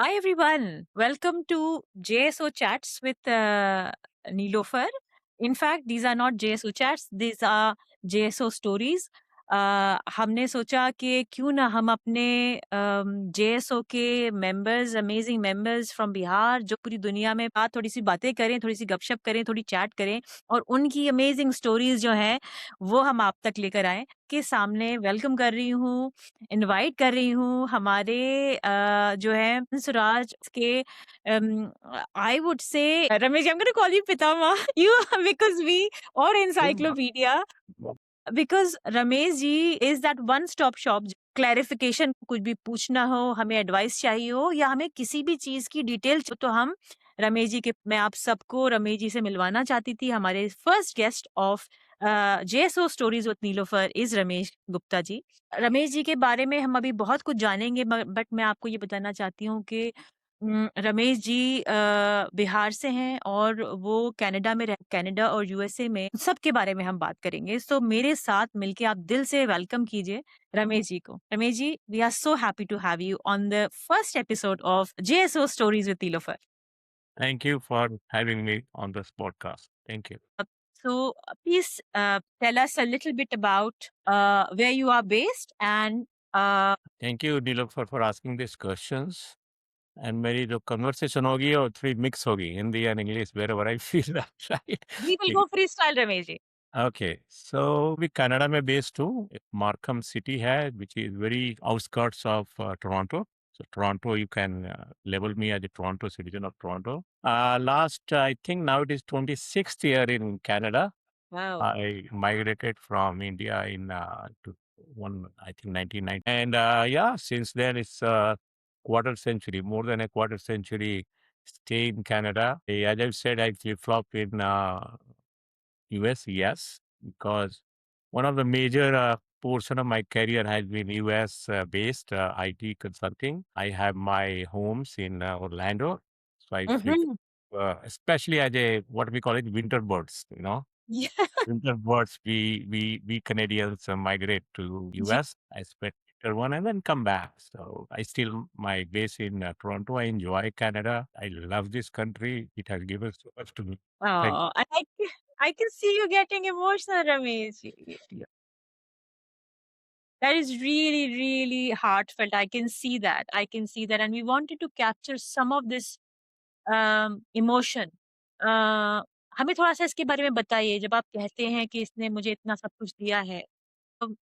Hi everyone, welcome to JSO Chats with Nilofer. In fact, these are not JSO Chats, these are JSO Stories. हमने सोचा कि क्यों ना हम अपने JSO के members, amazing members from Bihar जो पूरी दुनिया में थोड़ी सी बातें करें, थोड़ी सी गपशप करें, थोड़ी चैट करें और उनकी अमेजिंग स्टोरीज जो हैं वो हम आप तक लेकर आए के सामने वेलकम कर रही हूँ, इनवाइट कर रही हूँ हमारे जो है सुराज के I would say Ramesh, I am gonna call you pitamah you because we are encyclopedia because Ramesh ji is that one stop shop. Clarification कुछ भी पूछना हो, हमें एडवाइस चाहिए हो या हमें किसी भी चीज की डिटेल तो हम रमेश जी के मैं आप सबको रमेश जी से मिलवाना चाहती थी। हमारे first guest of JSO stories with Nilofar is Ramesh Gupta ji. Ramesh ji के बारे में हम अभी बहुत कुछ जानेंगे बट मैं आपको ये बताना चाहती हूँ कि रमेश जी बिहार से हैं और वो कनाडा और यूएसए में सबके बारे में हम बात करेंगे। तो मेरे साथ मिलके आप दिल से वेलकम कीजिए रमेश जी को। Ramesh ji, we are so happy to have you on the first episode of JSO stories with Nilofar. Thank you for having me on this podcast. Thank you. So please tell us a little bit about where you are based and Thank you, Nilofer, for asking these questions. And मेरी जो conversation होगी वो थोड़ी mix होगी Hindi and English wherever I feel that right. we will go freestyle Ramesh ji. Okay, so we Canada में based हूँ, एक Markham city है, which is very outskirts of Toronto. So Toronto, you can label me as a Toronto citizen of Toronto. Last, I think now it is 26th year in Canada. Wow. I migrated from India in I think 1990. And yeah, since then it's a quarter century, more than a quarter century stay in Canada. As I said, I flip-flop in US, yes, because one of the major portion of my career has been US based IT consulting. I have my homes in Orlando. So I flip, Mhm. especially as a, what we call it, winter birds, Yeah. winter birds, we Canadians migrate to ji. US. I spent winter one and then come back. So I still my base in Toronto. I enjoy Canada. I love this country. It has given so much to me. Thank Oh, and I can see you getting emotional, Ramesh. you. That is really, really heartfelt. I can see that. I can see that. And we wanted to capture some of this emotion. हमें थोड़ा-सा इसके बारे में बताइए, जब आप कहते हैं कि इसने मुझे इतना सब कुछ दिया है, तो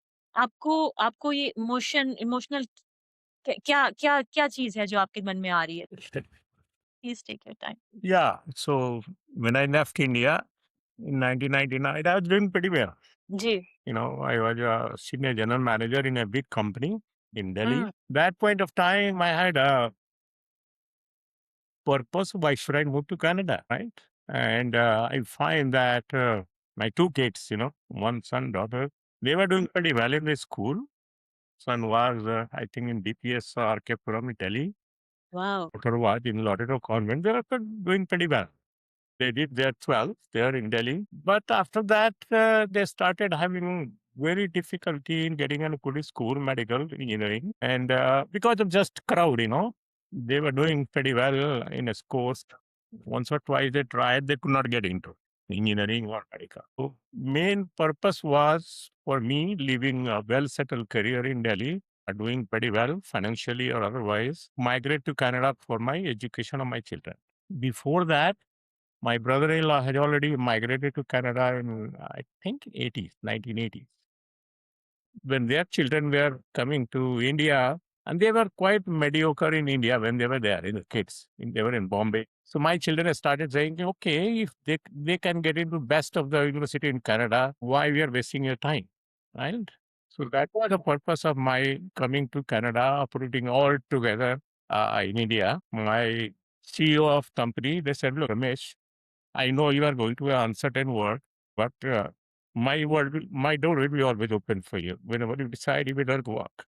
आपको आपको ये इमोशनल क्या चीज़ है जो आपके मन में आ रही है? Please take your time. Yeah. So when I left India in 1999, I was doing pretty well. जी। I was a senior general manager in a big company in Delhi. Hmm. That point of time, I had a purpose. Why should I move to Canada, right? And I find that my two kids, one son, daughter, they were doing pretty well in the school. Son was, I think, in DPS 𝗕𝗶𝗵 in Delhi. Wow! Daughter was in Loreto Convent. They were doing pretty well. They did their 12th there in Delhi. But after that, they started having very difficulty in getting a good school, medical engineering. And because of just crowd, they were doing pretty well in a course. Once or twice they tried, they could not get into engineering or medical. So main purpose was for me leaving a well-settled career in Delhi, doing pretty well financially or otherwise, migrate to Canada for my education of my children. Before that, my brother-in-law had already migrated to Canada in, I think, 1980s. When their children were coming to India, and they were quite mediocre in India when they were there, kids, they were in Bombay. So my children started saying, okay, if they can get into best of the university in Canada, why we are wasting your time, right? So that was the purpose of my coming to Canada, putting all together in India. My CEO of company, they said, look, Ramesh, I know you are going to an uncertain world, but my door will be always open for you. Whenever you decide, you will work.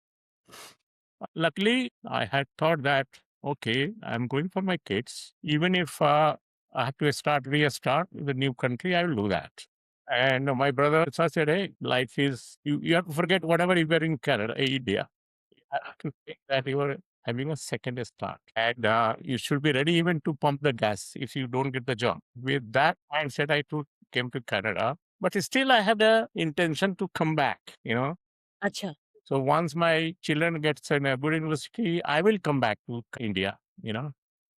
Luckily, I had thought that, okay, I'm going for my kids. Even if I have to restart with a new country, I will do that. And my brother said, hey, life is, you have to forget whatever you were in Canada, India. You have to think that you were having a second start. And you should be ready even to pump the gas if you don't get the job. With that mindset, I too came to Canada. But still, I had a intention to come back. अच्छा. So once my children gets in a good university, I will come back to India.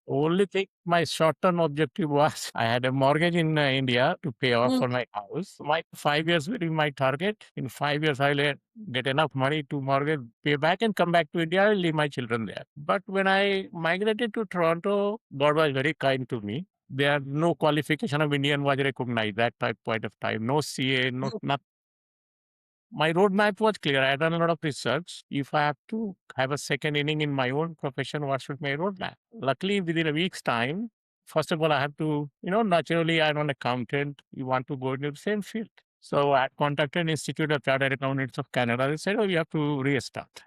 Only thing, my short-term objective was I had a mortgage in India to pay off for my house. My 5 years will be my target. In 5 years, I'll get enough money to mortgage, pay back, and come back to India. I'll leave my children there. But when I migrated to Toronto, God was very kind to me. There no qualification of Indian was recognized that point of time. No CA, no nothing. My roadmap was clear. I had done a lot of research. If I have to have a second inning in my own profession, what should my roadmap? Luckily, within a week's time, first of all, I have to, naturally, I'm an accountant. You want to go into the same field. So I contacted Institute of Chartered Accountants of Canada. They said, oh, you have to restart.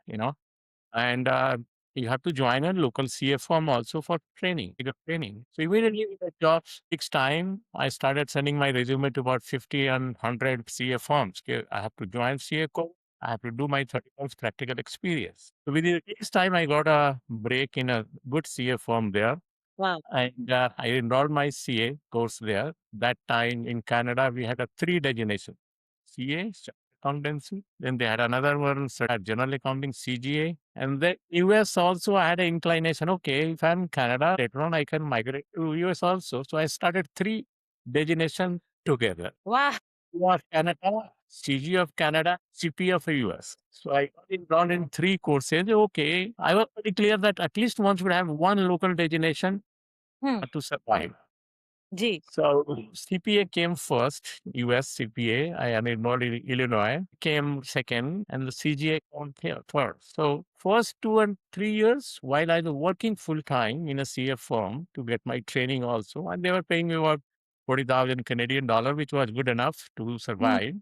And you have to join a local CA firm also for training, bigger training. So immediately with the job takes time, I started sending my resume to about 50 and 100 CA firms. Okay, I have to join CA co. I have to do my 30 months practical experience. So within a week's time, I got a break in a good CA firm there. Wow. And I enrolled my CA course there. That time in Canada, we had a 3 designation: CA, accountancy. Then they had another one, general accounting, CGA. And the US also, I had an inclination. Okay, if I'm in Canada, later on I can migrate to US also. So I started 3 designations together. Wow. Of Canada, CG of Canada, CP of US. So I got enrolled in 3 courses. Okay, I was pretty clear that at least one should have one local designation to survive. जी. So CPA came first, US CPA. I am enrolled in Illinois, came second, and the CGA came third. So first 2 and 3 years, while I was working full time in a CA firm to get my training also, and they were paying me about 40,000 Canadian dollar, which was good enough to survive.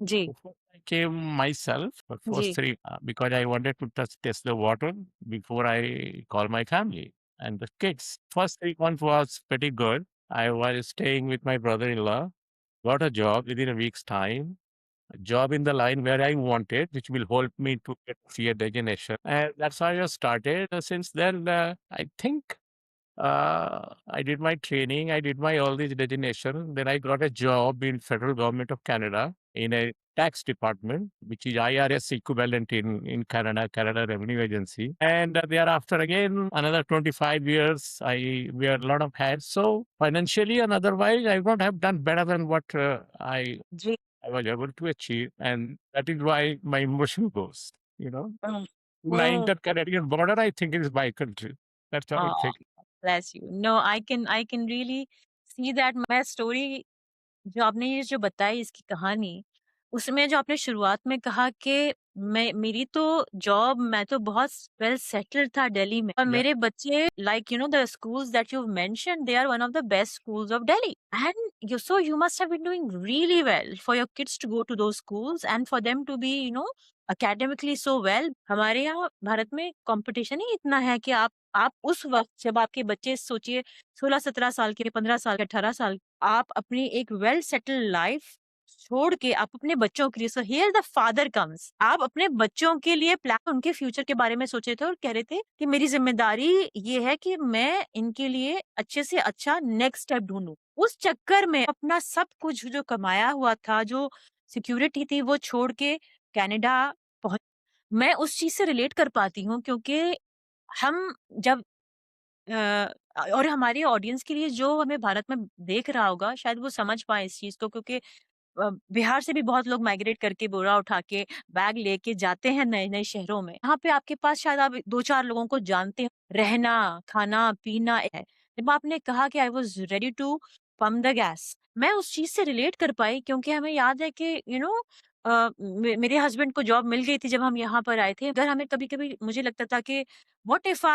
जी. First I came myself for first जी. 3 because I wanted to test the water before I call my family and the kids. First 3 months was pretty good. I was staying with my brother-in-law, got a job within a week's time, a job in the line where I wanted, which will help me to get CA designation. And that's how I started. Since then, I think I did my training, I did my all these designation. Then I got a job in federal government of Canada in a tax department, which is IRS equivalent in Canada, Canada Revenue Agency. And thereafter again, another 25 years, I wear a lot of hats. So financially and otherwise, I would have done better than what जी. I was able to achieve. And that is why my emotion goes. Mm. When I Mm. entered Canadian border, I think it is my country. That's how I Oh, think. bless you. No, I can really see that. मैं story जो आपने ये जो बताई इसकी कहानी, उसमें जो आपने शुरुआत में कहा कि मेरी तो जॉब, मैं तो बहुत वेल सेटल्ड था दिल्ली में, और Yeah. मेरे बच्चे the schools that you mentioned, they are one of the best schools of Delhi, and you must have been doing really well for your kids to go to those schools and for them to be academically so well. हमारे यहाँ भारत में competition ही इतना है कि आप उस वक्त जब आपके बच्चे, सोचिए 16-17 साल के, 15 साल के, 18 साल, आप अपनी एक वेल सेटल्ड लाइफ छोड़ के आप अपने बच्चों के लिए, so here the father comes, आप अपने बच्चों के लिए प्लान, उनके फ्यूचर के बारे में सोचे थे और कह रहे थे कि मेरी जिम्मेदारी ये है कि मैं इनके लिए अच्छे से अच्छा नेक्स्ट स्टेप ढूंढूं। उस चक्कर में अपना सब कुछ जो कमाया हुआ था, जो सिक्योरिटी थी, वो छोड़ के कनाडा पहुंच। मैं उस चीज से रिलेट कर पाती हूँ क्योंकि हम जब और हमारी ऑडियंस के लिए जो हमें भारत में देख रहा होगा, शायद वो समझ पाए इस चीज को, क्योंकि बिहार से भी बहुत लोग माइग्रेट करके बोरा उठा के बैग लेके जाते हैं नए नए शहरों में। यहाँ पे आपके पास शायद आप 2-4 लोगों को जानते हैं, रहना, खाना पीना है। जब आपने कहा कि I was ready to pump the gas, मैं उस चीज से रिलेट कर पाई क्योंकि हमें याद है कि मेरे हस्बैंड को जॉब मिल गई थी जब हम यहाँ पर आए थे। अगर हमें कभी कभी मुझे लगता था कि what if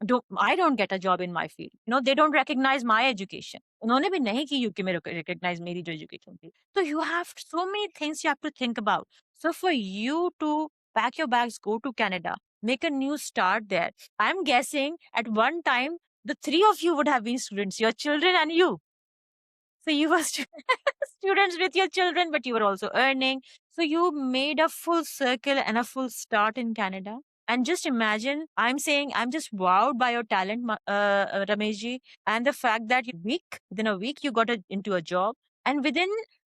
I don't get a job in my field. They don't recognize my education. उन्होंने भी नहीं की यूके में recognize मेरी जो एजुकेशन थी। So you have so many things you have to think about. So for you to pack your bags, go to Canada, make a new start there. I'm guessing at one time the 3 of you would have been students, your children and you. So you were students with your children, but you were also earning. So you made a full circle and a full start in Canada. And just imagine, I'm saying I'm just wowed by your talent, Ramesh ji, and the fact that within a week, you got into a job, and within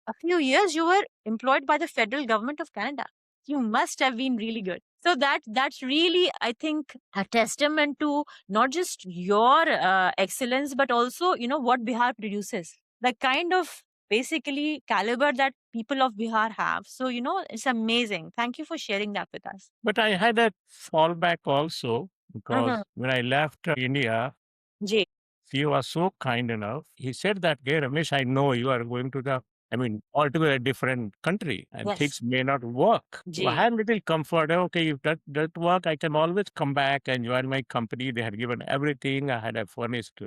a few years, you were employed by the federal government of Canada. You must have been really good. So that's really, I think, a testament to not just your excellence, but also, what Bihar produces. The kind of basically caliber that people of Bihar have. So, it's amazing. Thank you for sharing that with us. But I had a fallback also because when I left India, Ji. he was so kind enough. He said that, "Hey, Ramesh, I know you are going to altogether different country and Yes. things may not work." So I Ji. had little comfort. Okay, if that work, I can always come back and join my company. They had given everything. I had a furnished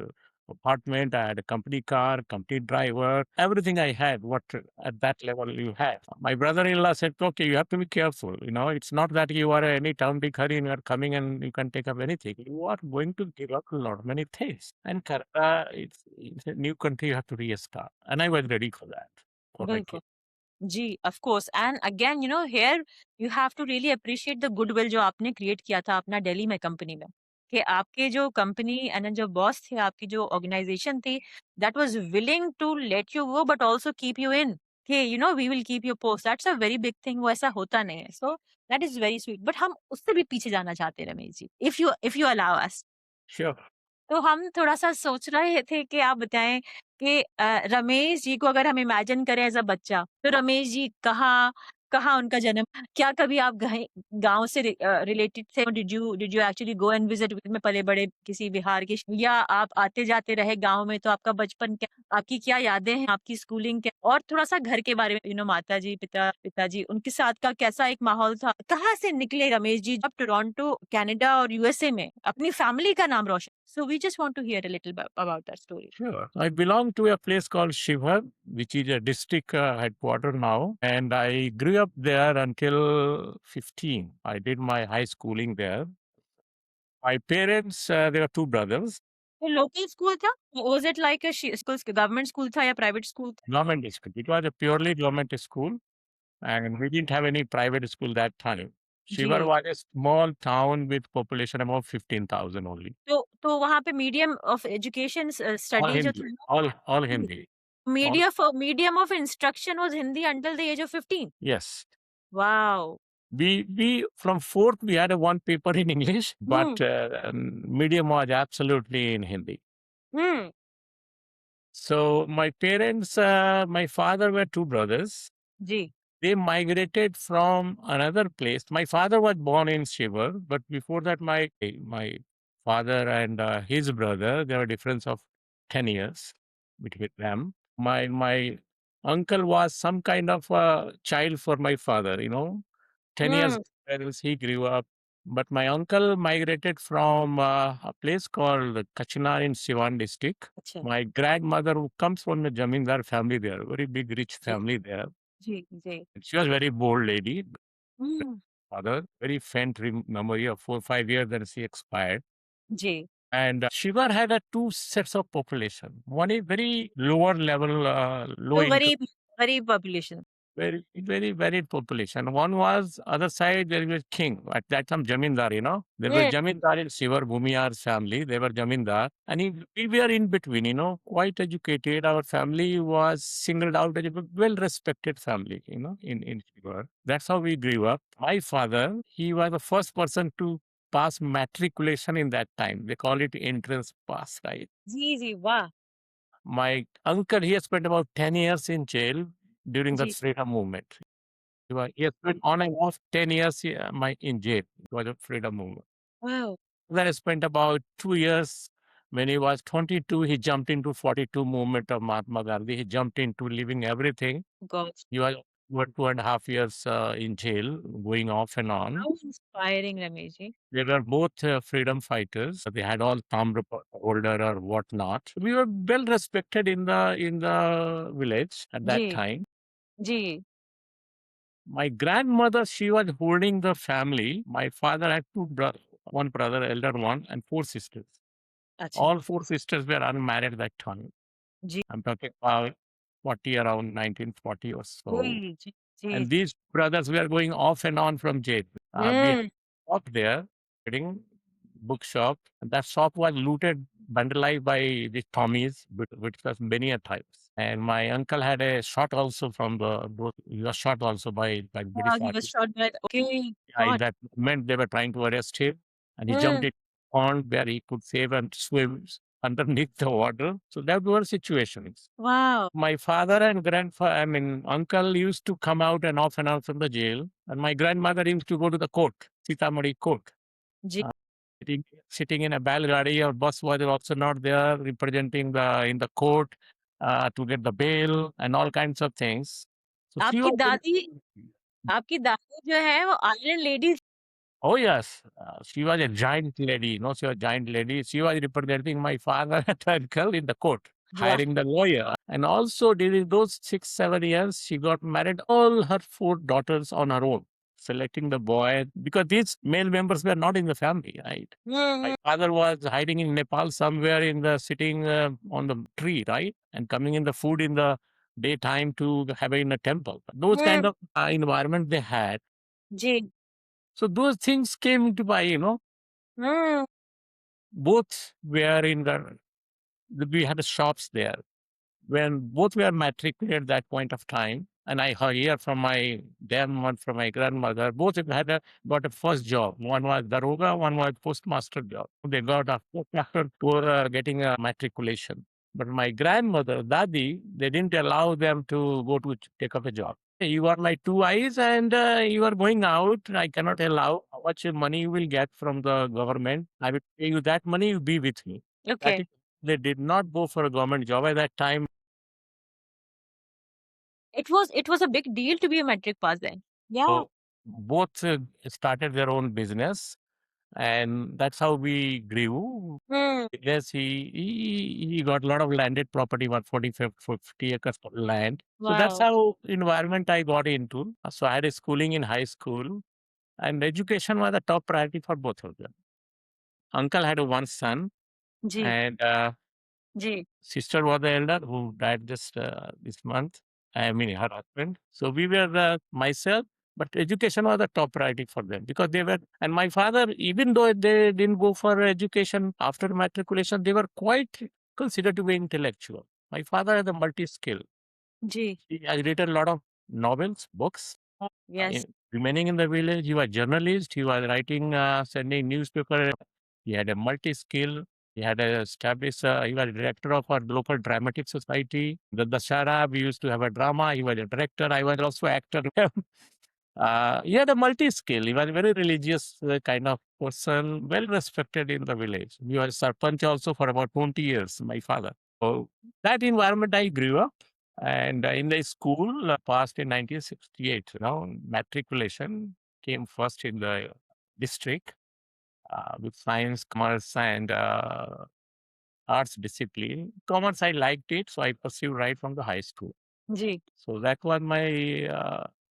apartment. I had a company car, company driver, everything I had. What at that level you had. My brother-in-law said, "Okay, you have to be careful. It's not that you are any town hurry and you are coming and you can take up anything. You are going to give up a lot many things. And Canada, it's a new country. You have to restart." And I was ready for that. For my बिल्कुल जी, of course. And again, here you have to really appreciate the goodwill जो आपने create किया था अपना दिल्ली में company में, कि आपके जो कंपनी एंड जो बॉस थे, आपकी जो ऑर्गेनाइजेशन थी, that was willing to let you go but also keep you in, कि we will keep your post. That's a very big thing. वो ऐसा होता नहीं है. So that is very sweet. But हम उससे भी पीछे जाना चाहते हैं Ramesh ji, if you allow us. Sure. तो हम थोड़ा-सा सोच रहे थे कि आप बताएँ कि रमेश जी को अगर हम इमेजिन करें एज़ अ बच्चा, तो रमेश जी कहाँ कहाँ उनका जन्म? क्या कभी आप गाँव से रिलेटेड थे? Did you actually go and visit में पले-बड़े किसी बिहार के, या आप आते-जाते रहे गाँव में, तो आपका बचपन क्या, आपकी क्या यादें हैं, आपकी स्कूलिंग क्या? और थोड़ा-सा घर के बारे में, माताजी, पिताजी, उनके साथ का कैसा एक माहौल था? कहाँ से निकले रमेश जी अब टोरंटो, कनाडा और यूएसए में अपनी फैमिली का नाम रोशन? So we just want to hear a little bit about that story. Sure. I belong to a place called 𝗵𝗱, which is a district headquarter now. And I grew up there until 15. I did my high schooling there. My parents, there were two brothers. तो local school था? Was it like a government school था या private school था? Government school. It was a purely government school. And we didn't have any private school that time. 𝗵𝗱 ji. was a small town with population about 15,000 only. तो वहाँ पे medium of education All study जो Hindi. था, All Hindi. medium of instruction was Hindi until the age of 15. Yes. Wow. We from fourth we had a one paper in English, but medium was absolutely in Hindi. Hmm. So my parents, my father were two brothers. Ji. They migrated from another place. My father was born in 𝗵𝗱, but before that, my father and his brother, there were a difference of 10 years between them. My uncle was some kind of a child for my father, 10 years else he grew up. But my uncle migrated from a place called Kachnar in Siwan district. अच्छा. My grandmother, who comes from a Jamindar family there, very big, rich family there. Ji, ji. She was very bold lady. Hmm. Father, very faint memory of 4 5 years, then she expired. Ji. And 𝗵𝗱 had two sets of population. One is very lower level, low So income. very population. Very, very varied population. One was other side, there was king. At that time, Jamindar, There was Jamindar in 𝗵𝗱 Bhumiar's family. They were Jamindar. And we were in between, quite educated. Our family was singled out as a well-respected family, in 𝗵𝗱. That's how we grew up. My father, he was the first person to pass matriculation in that time. They call it entrance pass, right? जी, वाह. My uncle, he has spent about 10 years in jail during the ji. freedom movement. He has spent on and off 10 years in jail. It was a freedom movement. Wow. Then I spent about 2 years. When he was 22, he jumped into 42 movement of Mahatma Gandhi. He jumped into leaving everything. God. He was 2.5 years in jail, going off and on. How inspiring, Ramesh ji. They were both freedom fighters. They had all 𝗵𝗵𝗿𝗀 or whatnot. We were well respected in the village at that ji. time. Ji. My grandmother, she was holding the family. My father had two brothers, one brother, elder one, and four sisters. अच्छा. All four sisters were unmarried at that time. Ji. I'm talking about around 1940 or so. Ji. And these brothers were going off and on from jail. We Hmm. up there. reading bookshop. That shop was looted, vandalized by the Tommies, which was many a times. And my uncle had a shot also from he was shot also by British He was army. shot by. Okay, Yeah, in God. that moment, they were trying to arrest him, and he jumped Mm, in pond where he could save and swim underneath the water. So that were situations. wow. My father and uncle used to come out and off and out from the jail, and my grandmother used to go to the court, Sitamarhi court. Ji. Sitting in a balgadi or bus was also not there, representing in the court to get the bail and all kinds of things. So she आपकी was दादी आपकी दादी जो है वो iron lady. Oh, yes. She was a giant lady. She was a giant lady. She was representing my father and uncle in the court, वाह. hiring the lawyer. And also, during those 6, 7 years, she got married all her 4 daughters on her own, selecting the boy because these male members were not in the family, right? My father was hiding in Nepal somewhere sitting on the tree, right? And coming in the food in the daytime to have it in a temple. Those kind of environment they had. जी. So those things came into my, Mm, both were we had shops there. When both were matriculated at that point of time, and I hear from my one from my grandmother, both got a first job. One was daroga, one was postmaster job. They got after for getting a matriculation. But my grandmother, Dadi, they didn't allow them to go to take up a job. You are my two eyes and you are going out. I cannot allow how much money you will get from the government. I will pay you that money, you be with me. That okay. is, they did not go for a government job at that time. It was a big deal to be a metric pass then. Yeah. So both started their own business, and that's how we grew. Hmm. Yes, he got a lot of landed property, about 50 acres of land. So that's Wow. how environment I got into. So I had a schooling in high school, and education was the top priority for both of them. Uncle had one son, जी. and जी. sister was the elder who died just this month. I mean, her husband. So we were myself, but education was the top priority for them because they were. And my father, even though they didn't go for education after matriculation, they were quite considered to be intellectual. My father had a multi-skill. जी. He has written a lot of novels, books. Yes. Remaining in the village, he was a journalist. He was writing, sending newspaper. He had a multi-skill. He had established, he was director of our local dramatic society. The Dashara, we used to have a drama. He was a director. I was also actor. He had a multi-skill. He was a very religious kind of person, well respected in the village. He was sarpanch also for about 20 years, my father. So that environment I grew up. And in the school, passed in 1968, matriculation came first in the district with science, commerce, and arts discipline. Commerce, I liked it, so I pursued right from the high school. जी. So that was my,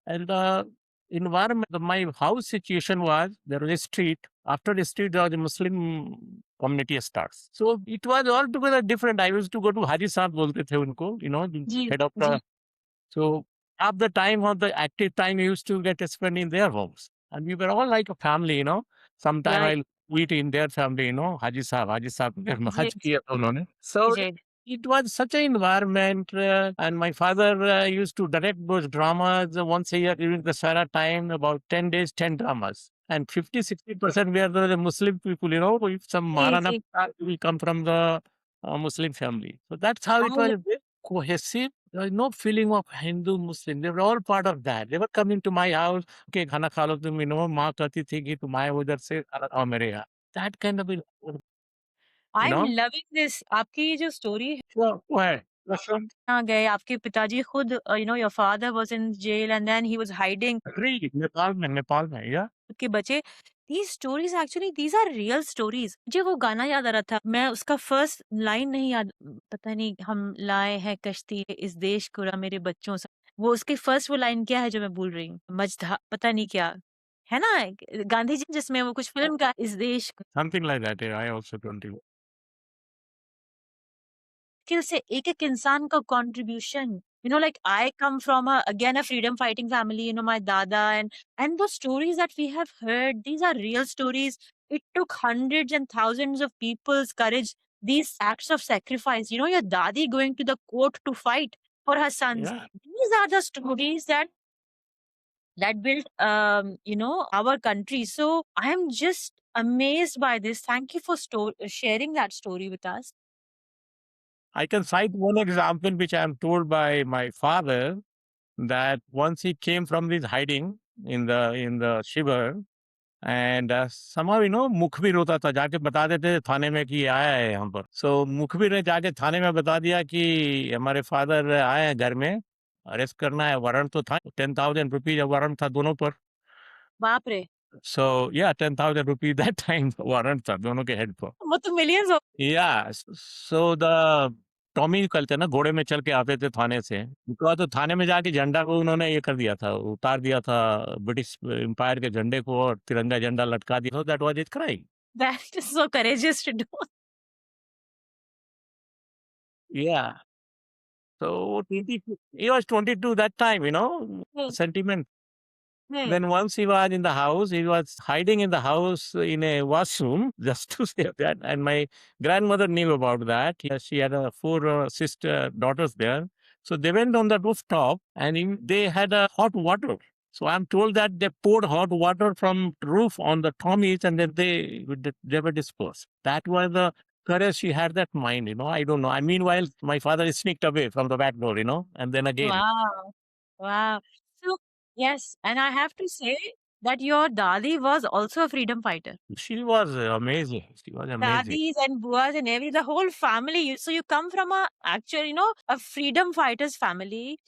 and the environment, my house situation was, there was a street. After the street, there was a Muslim community starts. So it was altogether different. I used to go to Haji Sahib, bolte the unko, the जी. head of जी. the. So half the time of the active time, I used to get spent in their homes. And we were all like a family, Sometime Right. I'll eat in their family, Haji Sahib, जी. Hajj kiya tha unhone. So जी. it was such an environment, and my father used to direct those dramas once a year during the Sarah time, about 10 days, 10 dramas. And 50-60% were the Muslim people, if some जी. Marana जी. will come from the Muslim family. So that's how it was very cohesive. There was no feeling of Hindu, Muslim. They were all part of that. They were coming to my house, okay, khana kha lo tum, maa कहती थी कि तुम आए उधर से खाना खाओ मेरे यहाँ. That kind of, you I'm know. loving this. आपकी ये जो story है. Sure, go ahead. Listen. कहाँ गए आपके पिताजी खुद, your father was in jail and then he was hiding. Agree. Nepal में, yeah. के बचे. These stories actually, these are real stories. मुझे वो गाना याद आ रहा था. मैं उसका फर्स्ट लाइन नहीं याद, पता नहीं, हम लाए हैं कश्ती इस देश को मेरे बच्चों से. वो उसकी फर्स्ट वो लाइन क्या है जो मैं भूल रही हूँ. मजधा पता नहीं क्या है ना, गांधी जी जिसमें वो कुछ फिल्म का इस देश को. Something like that. Yeah, I also don't know. मुश्किल से एक-एक इंसान का contribution. Like I come from again a freedom fighting family, my dada and the stories that we have heard, these are real stories. It took hundreds and thousands of people's courage, these acts of sacrifice. Your dadi going to the court to fight for her sons. Yeah. These are the stories that built, our country. So I am just amazed by this. Thank you for sharing that story with us. I can cite one example which I am told by my father, that once he came from this hiding in the shiver, and somehow मुखबिर होता था, जाके बता देते थे थाने में कि आया है यहाँ पर. So मुखबिर ने जाके थाने में बता दिया कि हमारे फादर आए हैं घर में, अरेस्ट करना है. वारंट तो था, 10,000 रुपीज वारंट था दोनों पर. बाप रे. So yeah, 10,000 rupees that time warrant था दोनों के हेड पर. वो तो millions of. Yeah, so the Tommy कहते ना, घोड़े में चल के आते थे थाने से. बिकॉज तो थाने में जाके झंडा को उन्होंने ये कर दिया था, उतार दिया था ब्रिटिश एम्पायर के झंडे को, और तिरंगा झंडा लटका दिया. That was it crime. That is so courageous to do. Yeah. So he was 22 that time, Hmm. sentiment. Hmm. Then once he was in the house, he was hiding in the house in a washroom just to save that. And my grandmother knew about that. She had four sister daughters there. So they went on the rooftop and they had hot water. So I'm told that they poured hot water from roof on the Tommies, and then they were dispersed. That was the courage she had, that mind, I don't know. And meanwhile, my father sneaked away from the back door, and then again. Wow. Wow. So, yes, and I have to say that your dadi was also a freedom fighter. She was amazing. She was amazing. Dadis and buas and the whole family. So you come from a freedom fighters family,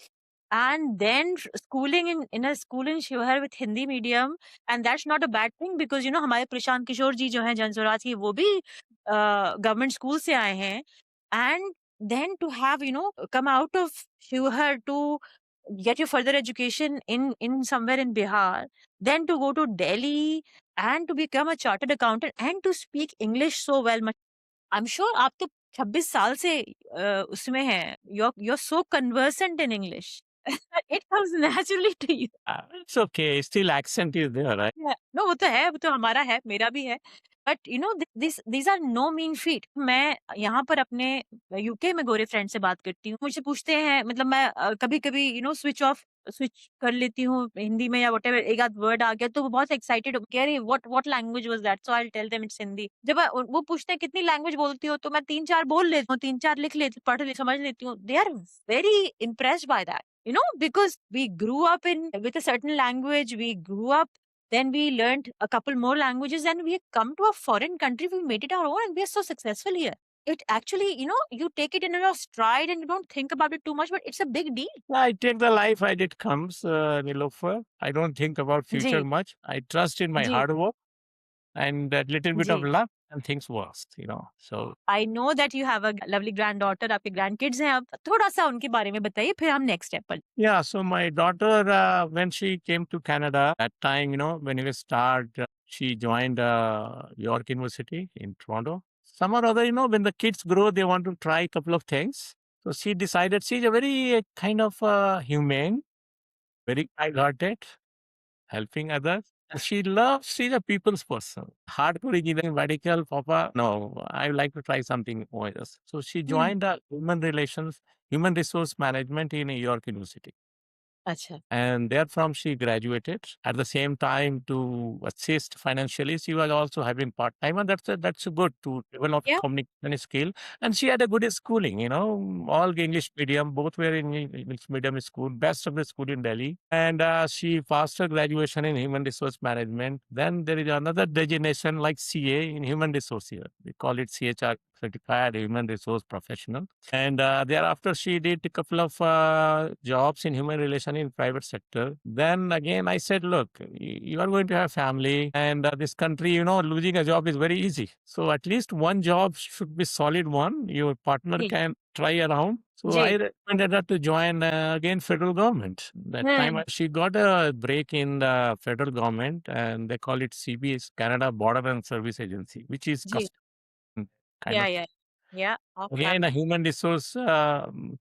and then schooling in a school in Shivhar with Hindi medium, and that's not a bad thing because हमारे प्रशांत किशोर जी जो हैं जनसुराज की, वो भी government school से आए हैं, and then to have come out of Shivhar to get your further education in somewhere in Bihar, then to go to Delhi and to become a chartered accountant and to speak English so well. I'm sure आप तो 26 साल से उसमें हैं. You're so conversant in English. It comes naturally to you. It's okay. Still accent is there, right? Yeah. No, वो तो है, वो तो हमारा है, मेरा भी है. But these are no mean feat. मैं यहाँ पर अपने यूके में गोरे फ्रेंड से बात करती हूँ. मुझे पूछते हैं, मतलब मैं कभी-कभी स्विच कर लेती हूँ हिंदी में या whatever, एक आध वर्ड आ गया तो वो बहुत एक्साइटेड हो कह रही what language was that? So I'll tell them it's Hindi. जब वो पूछते हैं कितनी लैंग्वेज बोलती हो, तो मैं 3-4 बोल लेती हूँ, 3-4 लिख लेती, समझ लेती हूँ. They are very impressed by that. Because we grew up with a certain language, we grew up, then we learned a couple more languages, and we come to a foreign country, we made it our own, and we are so successful here. It actually, you take it in your stride and you don't think about it too much, but it's a big deal. I take the life as it comes, Nilofer. I don't think about future Ji. much. I trust in my Ji. hard work and a little bit of Ji. luck, and things work, So I know that you have a lovely granddaughter, आपके grandkids हैं. अब थोड़ा सा उनके बारे में बताइए, फिर हम next step पर. yeah, so my daughter, when she came to Canada, that time, when we start, she joined York University in Toronto. Some or other, when the kids grow, they want to try a couple of things. So she decided, she's a very kind of humane, very kind-hearted, helping others. She's a people's person. Hardcore engineering, medical, Papa. No, I like to try something else. So she joined human resource management in New York University. Achha. And therefrom she graduated. At the same time, to assist financially, she was also having part-time, and that's good to develop communication skill. And she had a good schooling, all English medium, both were in English medium school, best of the school in Delhi. And she passed her graduation in human resource management. Then there is another designation like CA in human resource here. We call it CHR, Certified Human Resource Professional. And thereafter, she did a couple of jobs in human relation in private sector. Then again, I said, look, you are going to have family, and this country, losing a job is very easy. So at least one job should be solid one. Your partner can try around. So I recommended her to join again federal government. That time she got a break in the federal government, and they call it CBS, Canada Border and Service Agency, which is Yeah. Again, a human resource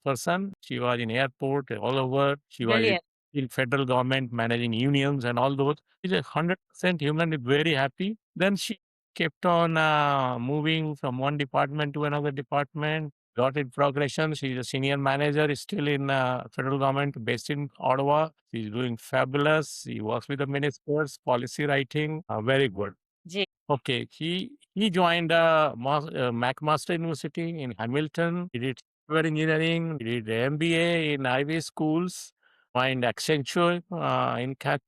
person. She was in airport all over. She was in federal government managing unions and all those. She's 100% human, very happy. Then she kept on moving from one department to another department, got in progression. She's a senior manager, is still in federal government based in Ottawa. She's doing fabulous. She works with the ministers, policy writing, very good. Okay, he joined McMaster University in Hamilton. He did software engineering. He did MBA in Ivy schools. Joined Accenture in Cat.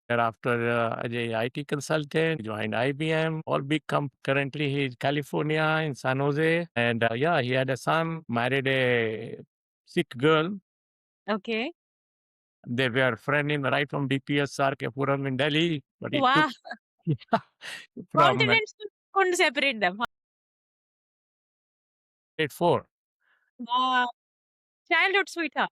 Thereafter, as a IT consultant, joined IBM, all big currently he's in California, in San Jose. And yeah, he had a son, married a Sikh girl. Okay. They were friendly right from DPS 𝗃𝗵𝗵 in Delhi, but it Wow. took from Continents couldn't separate them. grade 4. Wow. Childhood sweetheart.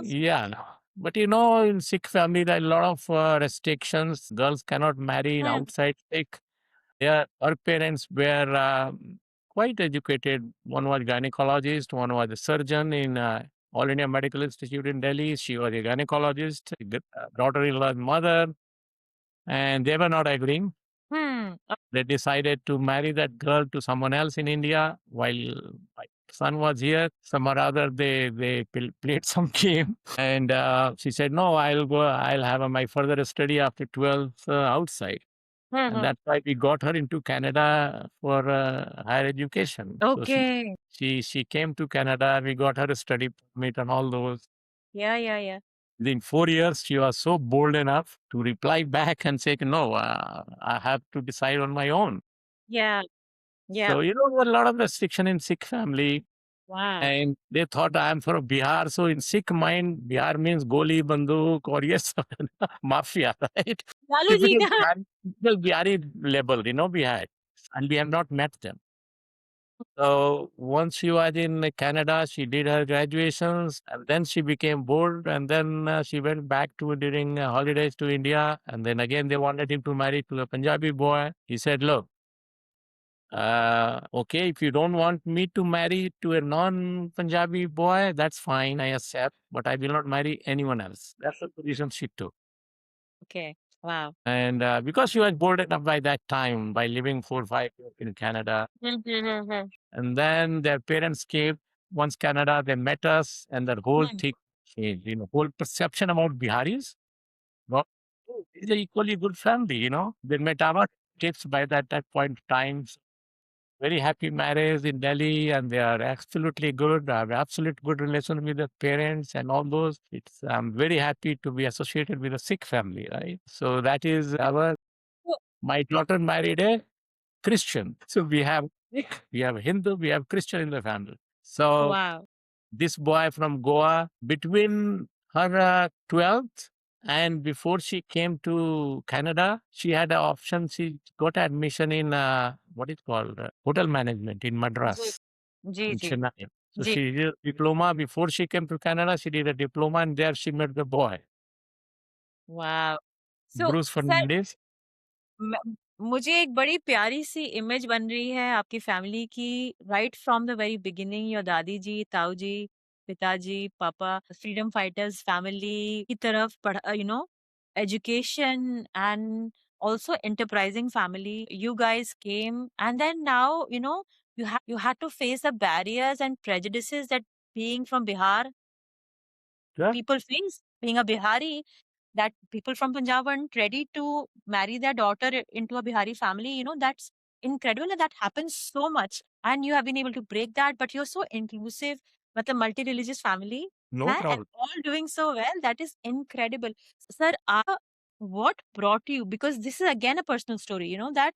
Yeah, no. But you know, in Sikh family, there are a lot of restrictions. Girls cannot marry in outside Sikh. Yeah, her parents were quite educated. One was gynecologist, one was a surgeon in All India Medical Institute in Delhi. She was a gynecologist, daughter-in-law's mother, and they were not agreeing. They decided to marry that girl to someone else in India while my son was here. Some or other, they played some game. And she said, no, I'll have my further study after 12th outside. And that's why we got her into Canada for higher education. Okay. So she came to Canada. We got her a study permit and all those. Yeah. Within 4 years, she was so bold enough to reply back and say, no, I have to decide on my own. Yeah. So, you know, a lot of restriction in Sikh family. Wow. And they thought I'm from Bihar. So in Sikh mind, Bihar means goli, banduk, or yes, mafia, right? Laluji. Typical Bihari label, you know, Bihar. And we have not met them. So once she was in Canada, she did her graduations and then she became bored. And then she went back to during holidays to India. And then again, they wanted him to marry to a Punjabi boy. He said, look, okay, if you don't want me to marry to a non-Punjabi boy, that's fine, I accept, but I will not marry anyone else. That's the position she took. Okay, wow. And because she was bold enough by that time, by living 4 or 5 years in Canada. And then their parents came, once Canada, they met us, and their whole thing changed, you know, whole perception about Biharis. Well, it's an equally good family, you know. They met our kids by that point in time. Very happy marriage in Delhi, and they are absolutely good. I have absolute good relation with the parents and all those. I'm very happy to be associated with a Sikh family, right? So that is my daughter married a Christian. So we have Sikh, we have Hindu, we have Christian in the family. So wow. This boy from Goa, between her 12th and before she came to Canada, she had an option. She got admission in what is called hotel management in Madras, in Chennai. So she did a diploma before she came to Canada. She did a diploma and there she met the boy. Wow. So, Bruce Fernandez. मुझे एक बड़ी प्यारी सी image बन रही है आपकी family की right from the very beginning your दादी जी ताऊ जी पिताजी पापा फ्रीडम फाइटर्स फैमिली की तरफ पढ़ा education and also enterprising family you guys came and then now you had to face the barriers and prejudices that being from Bihar people face being a Bihari that people from Punjab weren't ready to marry their daughter into a Bihari family. That's incredible and that happens so much. And you have been able to break that, but you're so inclusive with a multi-religious family. No And problem. all doing so well. That is incredible. Sir, what brought you? Because this is again a personal story, that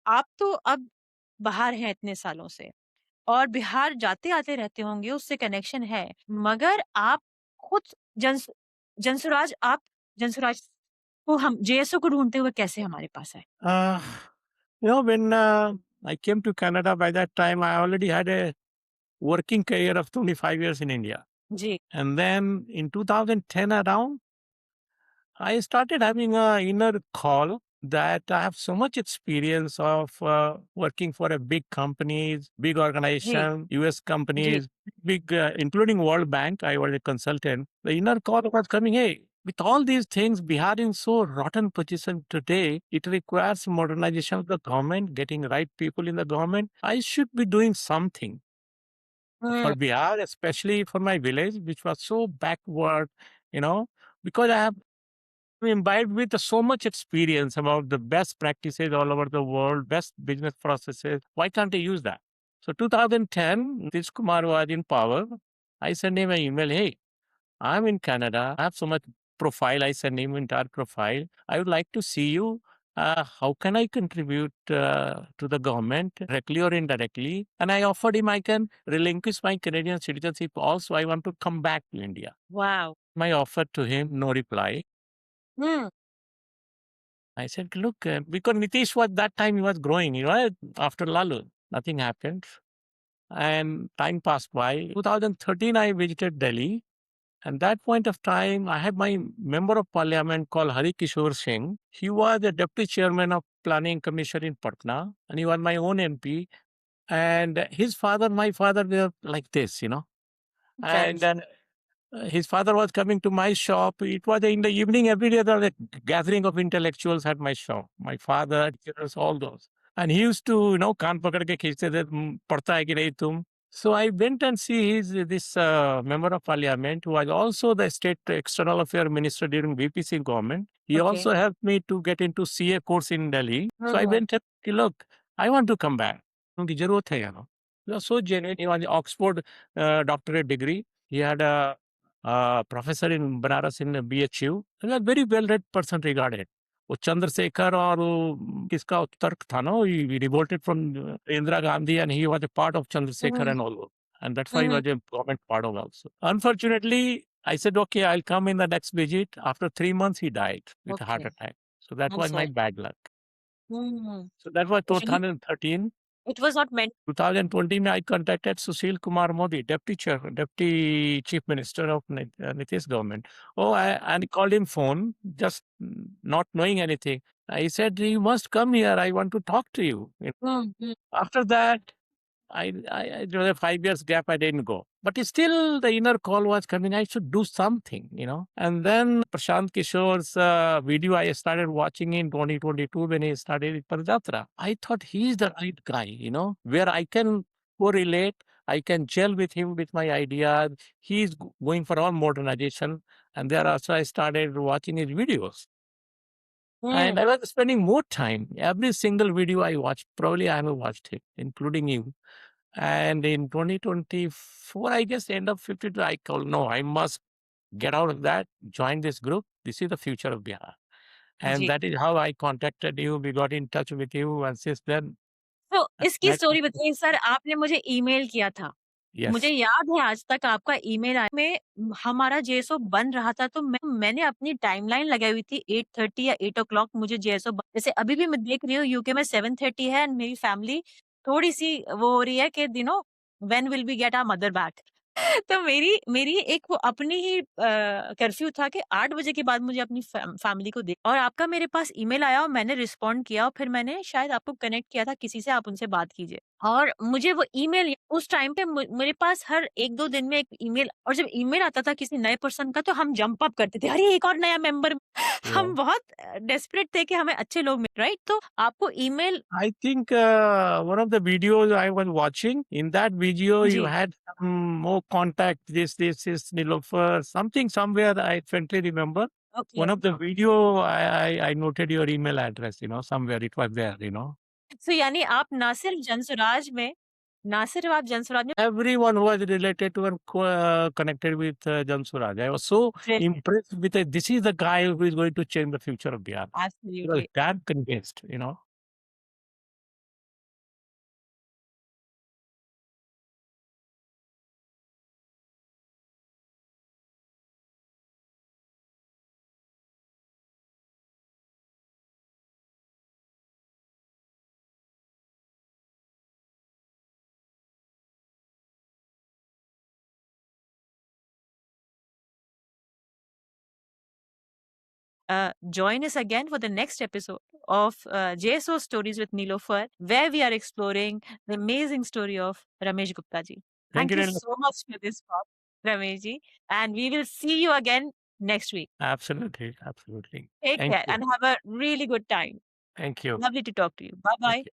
आप तो अब बाहर हैं इतने सालों से और बिहार जाते आते रहते होंगे उससे कनेक्शन है मगर आप खुद जनसुराज को हम जेएसओ को ढूंढते हुए कैसे हमारे पास आए when I came to Canada, by that time I already had a working career of 25 years in India. Ji And then in 2010 around, I started having an inner call that I have so much experience of working for a big companies, big organization, US companies, big, including World Bank. I was a consultant. The inner call was coming, hey, With all these things, Bihar in so rotten position today, it requires modernization of the government, getting right people in the government. I should be doing something for Bihar, especially for my village, which was so backward, you know, because I have imbibed with so much experience about the best practices all over the world, best business processes. Why can't I use that? So 2010, 𝗕𝗃𝗵 was in power. I sent him an email, hey, I'm in Canada. I have so much profile. I sent him entire profile. I would like to see you. How can I contribute to the government directly or indirectly? And I offered him I can relinquish my Canadian citizenship also. I want to come back to India. Wow. My offer to him, no reply. Hmm. I said, look, because Nitish was that time he was growing, after Lalu, nothing happened. And time passed by. 2013, I visited Delhi. And that point of time, I had my member of parliament called 𝗵𝗵𝗄𝗃. He was the deputy chairman of planning commission in Patna, and he was my own MP. And his father, my father, were like this, And then his father was coming to my shop. It was in the evening every day. There was a gathering of intellectuals at my shop. My father, teachers, all those. And he used to, कान पकड़ के खींचते थे, पढ़ता है कि नहीं तुम? So I went and see this member of parliament who was also the state external affairs minister during VPC government. He also helped me to get into CA course in Delhi. So I went and said, look, I want to come back. उनकी जरूरत है यहाँ. He was so genuine. He was Oxford doctorate degree. He had a professor in Banaras in BHU. He was a very well-read person regarded. वो चंद्रशेखर और वो किसका तर्क था ना, he revolted from Indira Gandhi and he was a part of Chandrasekhar and all. And that's why he was a government part of also. Unfortunately, I said, okay, I'll come in the next visit. After 3 months, he died with a heart attack. So that was my bad luck. So that was 2013. It was not meant. 2020, I contacted Sushil Kumar Modi, Deputy Chief Minister of Nitish government. And I called him phone, just not knowing anything. I said, you must come here. I want to talk to you. After that, there was a 5 years gap. I didn't go. But still, the inner call was coming. I should do something, And then Prashant Kishore's video I started watching in 2022 when he started Padayatra. I thought he's the right guy, where I can correlate. I can gel with him with my ideas. He's going for all modernization. And there also I started watching his videos. And I was spending more time. Every single video I watched, probably I have watched it, including you. And in 2024, I guess, end of 52, I called, no, I must get out of that, join this group. This is the future of Bihar. And that is how I contacted you. We got in touch with you. And since then. तो इसकी story बताइए sir. आपने मुझे email किया था. मुझे याद है आज तक आपका ईमेल आया में हमारा जेएसओ बन रहा था. तो मैंने अपनी टाइमलाइन लगाई हुई थी 8:30 या 8 o'clock मुझे जेएसओ. जैसे अभी भी मैं देख रही हूँ यूके में 7:30 है. मेरी फैमिली थोड़ी सी वो हो रही है कि when will we get our mother back. तो मेरी एक वो अपनी ही कर्फ्यू था कि 8 बजे के बाद मुझे अपनी फैमिली को देख. और आपका मेरे पास ईमेल आया और मैंने रिस्पॉन्ड किया और फिर मैंने शायद आपको कनेक्ट किया था किसी से. आप उनसे बात कीजिए. और मुझे वो ईमेल उस टाइम पे मेरे पास हर 1-2 दिन में एक ईमेल. और जब ईमेल आता था किसी नए पर्सन का तो हम जंप अप करते थे. अरे एक और नया मेंबर. हम बहुत डेस्परेट थे कि हमें अच्छे लोग मिल. राइट. तो आपको email. I think one of the videos I was watching, in that video you had some more contact. This is Nilofer, something somewhere I faintly remember. One of the video I noted your email address, somewhere it was there, So यानी आप ना सिर्फ जनसुराज में everyone who was related to and connected with Jansuraj. I was so impressed with it. This is the guy who is going to change the future of Bihar. Absolutely. I was damn convinced, Join us again for the next episode of JSO Stories with Nilofer, where we are exploring the amazing story of Ramesh Gupta ji. Thank you so much for this talk, Ramesh ji. And we will see you again next week. Absolutely. Absolutely. Take Thank care you. and have a really good time. Thank you. Lovely to talk to you. Bye Thank bye. you.